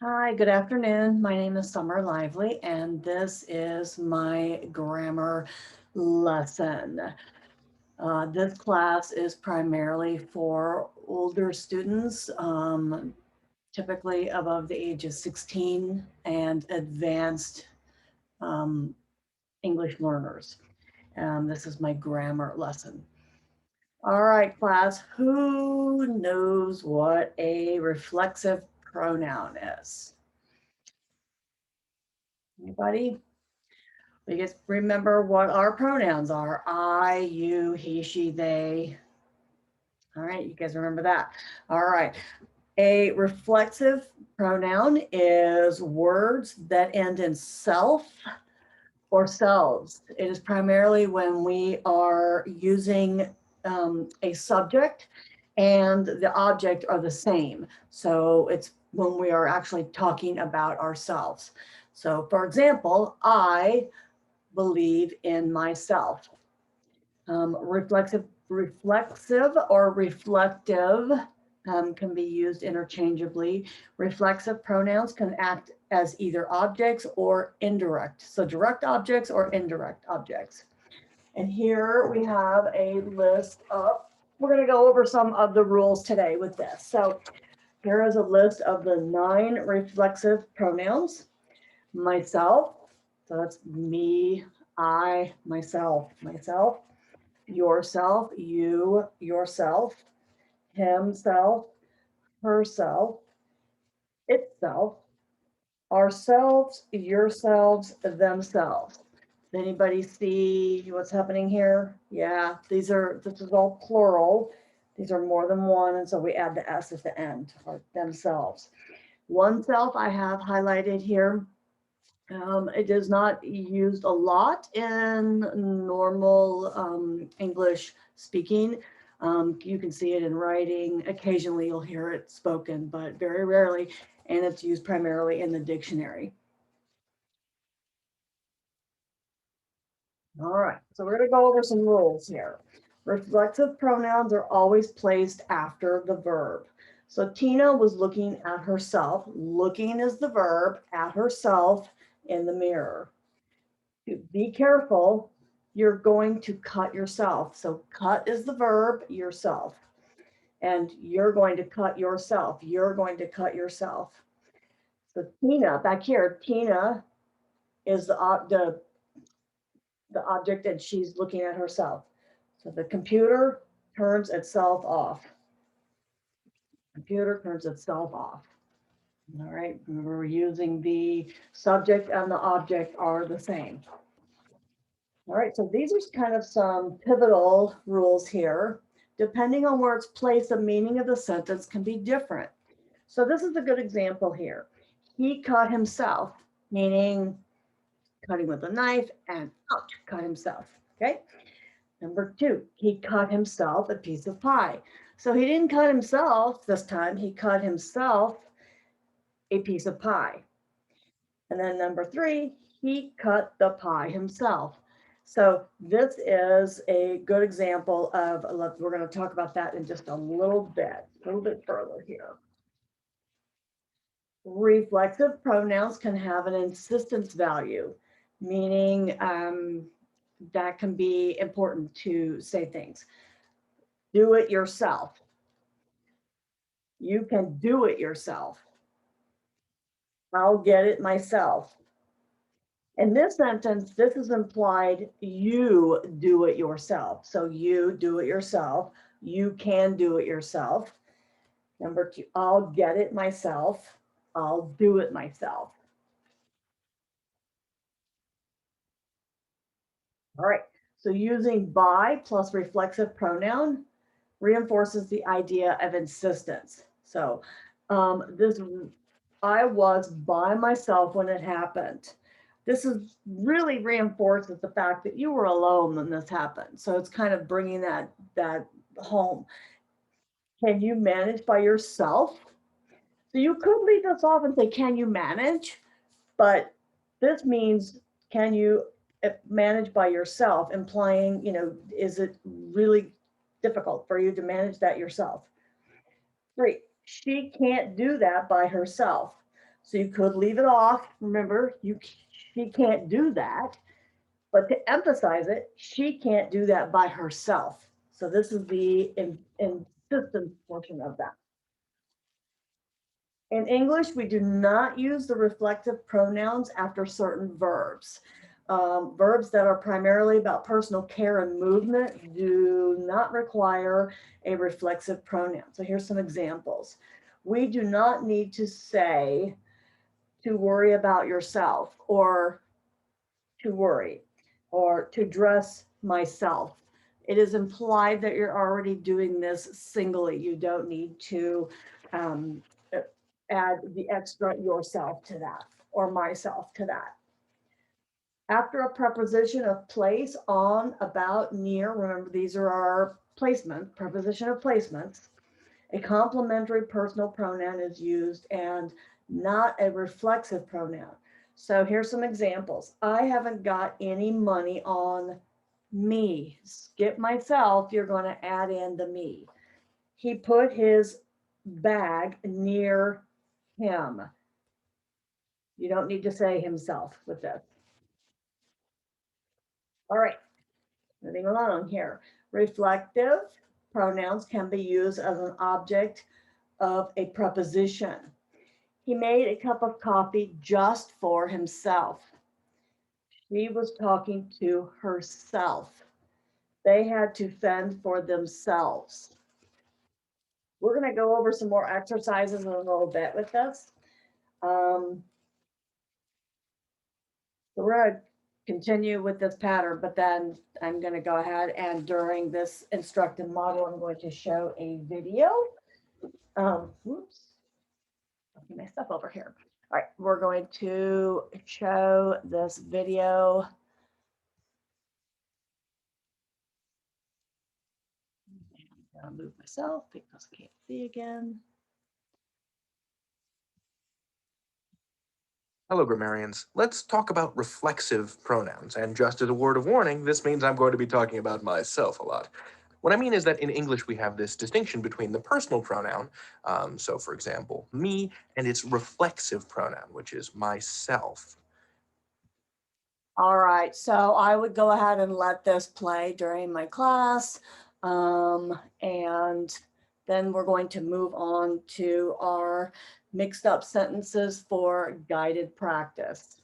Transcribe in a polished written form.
Hi, good afternoon. My name is Summer Lively, and this is my grammar lesson. This class is primarily for older students, typically above the age of 16, and advanced um, English learners. This is my grammar lesson. All right, class, who knows what a reflexive pronoun is? Anybody? We just remember what our pronouns are. I, you, he, she, they. All right, you guys remember that. All right. A reflexive pronoun is words that end in self or selves. It is primarily when we are using a subject and the object are the same. So it's when we are actually talking about ourselves. So for example, I believe in myself. Reflexive or reflective can be used interchangeably. Reflexive pronouns can act as either objects or indirect. So direct objects or indirect objects. And here we have a list of, we're going to go over some of the rules today with this. So here is a list of the 9 reflexive pronouns. Myself, so that's me, I, myself, yourself, you, yourself, himself, herself, itself, ourselves, yourselves, themselves. Does anybody see what's happening here? Yeah, this is all plural. These are more than one, and so we add the S at the end, or themselves. Oneself I have highlighted here. It is not used a lot in normal English speaking. You can see it in writing. Occasionally you'll hear it spoken, but very rarely, and it's used primarily in the dictionary. All right, so we're going to go over some rules here. Reflexive pronouns are always placed after the verb. So Tina was looking at herself. Looking is the verb, at herself in the mirror. Be careful, you're going to cut yourself. So cut is the verb, yourself. And you're going to cut yourself. You're going to cut yourself. So Tina, back here, Tina is the object and she's looking at herself. So the computer turns itself off. Computer turns itself off. All right, we're using the subject and the object are the same. All right, so these are kind of some pivotal rules here. Depending on where it's placed, the meaning of the sentence can be different. So this is a good example here. He cut himself, meaning cutting with a knife and ouch, cut himself. Okay. Number 2, he cut himself a piece of pie. So he didn't cut himself this time, he cut himself a piece of pie. And then number 3, he cut the pie himself. So this is a good example of, we're going to talk about that in just a little bit further here. Reflexive pronouns can have an insistence value, meaning that can be important to say things. Do it yourself. You can do it yourself. I'll get it myself. In this sentence, this is implied you do it yourself. So you do it yourself. You can do it yourself. Number 2, I'll get it myself. I'll do it myself. All right, so using by plus reflexive pronoun reinforces the idea of insistence. So I was by myself when it happened. This is really reinforces the fact that you were alone when this happened. So it's kind of bringing that home. Can you manage by yourself? So you could leave this off and say, can you manage? But this means, can you manage by yourself, implying, is it really difficult for you to manage that yourself? 3, she can't do that by herself. So you could leave it off. Remember, she can't do that. But to emphasize it, she can't do that by herself. So this is the insistence portion of that. In English, we do not use the reflective pronouns after certain verbs. Verbs that are primarily about personal care and movement do not require a reflexive pronoun. So here's some examples. We do not need to say to worry about yourself, or to worry, or to dress myself. It is implied that you're already doing this singly. You don't need to add the extra yourself to that, or myself to that. After a preposition of place, on, about, near, remember these are our placement, preposition of placements, a complementary personal pronoun is used and not a reflexive pronoun. So here's some examples. I haven't got any money on me. Skip myself, you're going to add in the me. He put his bag near him. You don't need to say himself with this. All right, moving along here. Reflective pronouns can be used as an object of a preposition. He made a cup of coffee just for himself. She was talking to herself. They had to fend for themselves. We're going to go over some more exercises in a little bit with this. So we're going to continue with this pattern, but then I'm going to go ahead and during this instructive model, I'm going to show a video. Whoops. Get my stuff over here. All right, we're going to show this video. I'll move myself because I can't see again. Hello, grammarians. Let's talk about reflexive pronouns. And just as a word of warning, this means I'm going to be talking about myself a lot. What I mean is that in English, we have this distinction between the personal pronoun, so for example, me, and its reflexive pronoun, which is myself. All right, so I would go ahead and let this play during my class. And then we're going to move on to our mixed up sentences for guided practice.